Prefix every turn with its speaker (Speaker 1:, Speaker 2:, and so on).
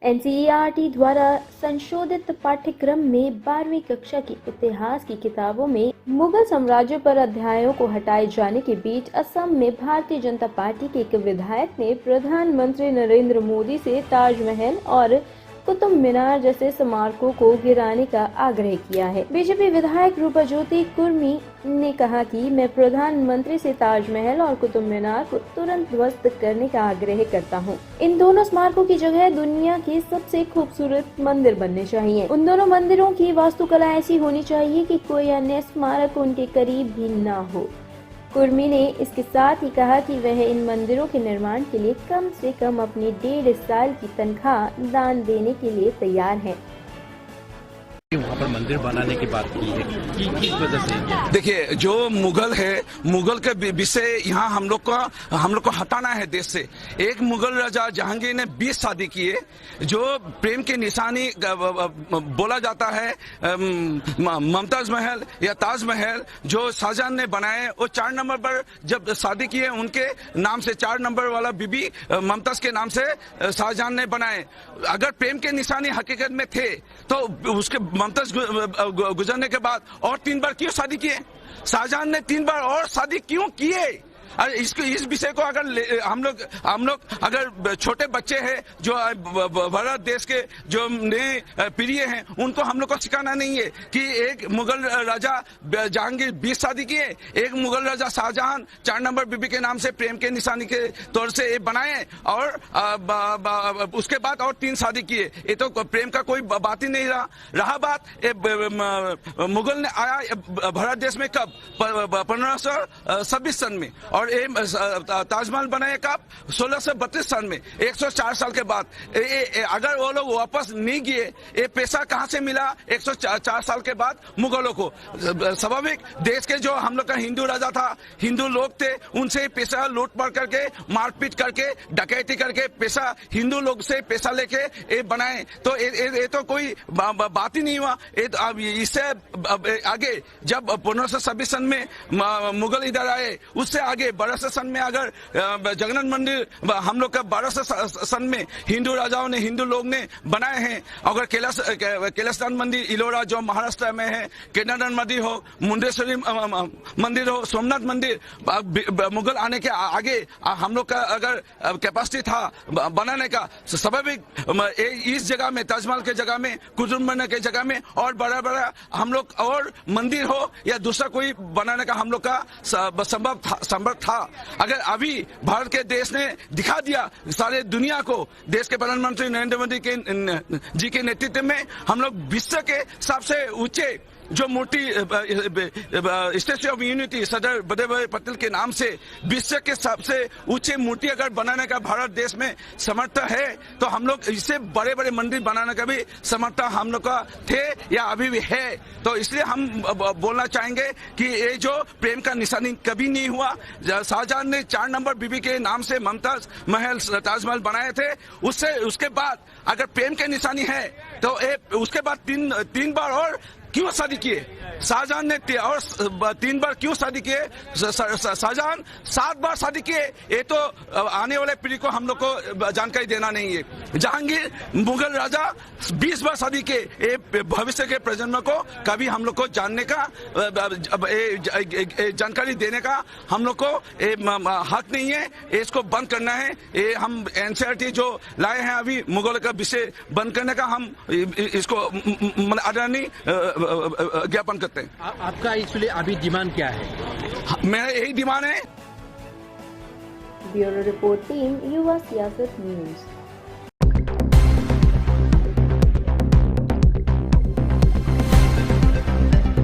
Speaker 1: NCERT द्वारा संशोधित पाठ्यक्रम में 12वीं कक्षा की इतिहास की किताबों में मुगल साम्राज्य पर अध्यायों को हटाए जाने के बीच असम में भारतीय जनता पार्टी के एक विधायक ने प्रधानमंत्री नरेंद्र मोदी से ताजमहल और कुतुब मीनार जैसे स्मारकों को गिराने का आग्रह किया है। बीजेपी विधायक रूपाज्योति कुर्मी ने कहा कि मैं प्रधानमंत्री से ताजमहल और कुतुब मीनार को तुरंत ध्वस्त करने का आग्रह करता हूं। इन दोनों स्मारकों की जगह दुनिया के सबसे खूबसूरत मंदिर बनने चाहिए। उन दोनों मंदिरों की वास्तुकला ऐसी होनी चाहिए कि कोई अन्य स्मारक उनके करीब भी न हो। कुर्मी ने इसके साथ ही कहा कि वह इन मंदिरों के निर्माण के लिए कम से कम अपनी 1.5 साल की तनख्वाह दान देने के लिए तैयार हैं।
Speaker 2: वहाँ पर मंदिर बनाने की बात की है कि किस वजह से?
Speaker 3: देखिए, जो मुगल है, मुगल के विषय यहाँ हम लोग को हटाना है देश से। एक मुगल राजा जहांगीर ने 20 शादी किए, जो प्रेम की निशानी बोला जाता है। मुमताज महल या ताजमहल जो शाहजहां ने बनाए, वो 4 नंबर पर जब शादी किए, उनके नाम से 4 नंबर वाला बीबी मुमताज के नाम से शाहजहां ने बनाए। अगर प्रेम के निशानी हकीकत में थे तो उसके मुमताज गुजरने के बाद और 3 बार क्यों शादी किए? शाहजहां ने 3 बार और शादी क्यों किए? इस विषय को अगर हम लोग अगर छोटे बच्चे हैं जो भारत देश के जो नए पीढ़ी हैं, उनको हम लोग को सिखाना नहीं है कि एक मुगल राजा जहांगीर 20 शादी किए, एक मुगल राजा शाहजहां 4 नंबर बीबी के नाम से प्रेम के निशानी के तौर से ये बनाए और उसके बाद और 3 शादी किए। ये तो प्रेम का कोई बात ही नहीं रहा मुगल ने आया भारत देश में कब? 1526 सन में, और ताजमहल बनाए कब? 1632 सन में, 104 साल के बाद। अगर वो लोग वापस नहीं गए, ये पैसा कहाँ से मिला 104 साल के बाद मुगलों को? स्वाभाविक, देश के जो हम लोग का हिंदू राजा था, हिंदू लोग थे, उनसे पैसा लूटपाट करके, मारपीट करके, डकैती करके पैसा, हिंदू लोग से पैसा लेके ये बनाए। तो ये तो कोई बात ही नहीं हुआ। इससे आगे जब 1526 सन में मुगल इधर आए, उससे आगे 1200 सन में अगर जगन्नाथ मंदिर हम लोग का 1200 सन में हिंदू राजाओं ने, हिंदू लोग ने बनाए हैं। अगर कैलाशनाथ मंदिर इलोरा जो महाराष्ट्र में है, केदारनाथ मंदिर हो, मुंडेश्वरी मंदिर हो, सोमनाथ मंदिर, मुगल आने के आगे हम लोग का अगर कैपेसिटी था बनाने का, स्वाभाविक इस जगह में, ताजमहल के जगह में, कुतुब मीनार के जगह में और बड़ा बड़ा हम लोग और मंदिर हो या दूसरा कोई बनाने का हम लोग का संभव था। अगर अभी भारत के देश ने दिखा दिया सारे दुनिया को, देश के प्रधानमंत्री नरेंद्र मोदी जी के नेतृत्व में हम लोग विश्व के सबसे ऊंचे जो मूर्ति statue of unity Sardar Vallabh भाई पटेल के नाम से विश्व के सबसे ऊंचे मूर्ति अगर बनाने का भारत देश में समर्थ है, तो हम लोग इससे बड़े बड़े मंदिर बनाने का भी समर्थ हम लोग का थे या अभी भी है। तो इसलिए हम बोलना चाहेंगे कि ये जो प्रेम का निशानी कभी नहीं हुआ। शाहजहां ने 4 नंबर बीबी के नाम से मुमताज महल, ताजमहल बनाए थे। उसके बाद अगर प्रेम के निशानी है तो उसके बाद तीन बार और क्यों शादी किए? शाहजहां ने और 3 बार क्यों शादी किए? शाहजहां 7 बार शादी किए। ये तो आने वाले पीढ़ी को हम लोग को जानकारी देना नहीं है। जहांगीर मुगल राजा 20 बार शादी किए। ये भविष्य के प्रजन्म को कभी हम लोग को जानने का, जानकारी देने का हम लोग को हक नहीं है। इसको बंद करना है। ये हम एनसीईआरटी जो लाए हैं अभी मुगल का विषय बंद करने का, हम इसको आदरणीय ज्ञापन करते हैं।
Speaker 2: आपका इसलिए अभी डिमांड क्या है?
Speaker 3: मेरा यही डिमांड है।
Speaker 1: ब्यूरो रिपोर्ट टीम, युवा सियासत न्यूज।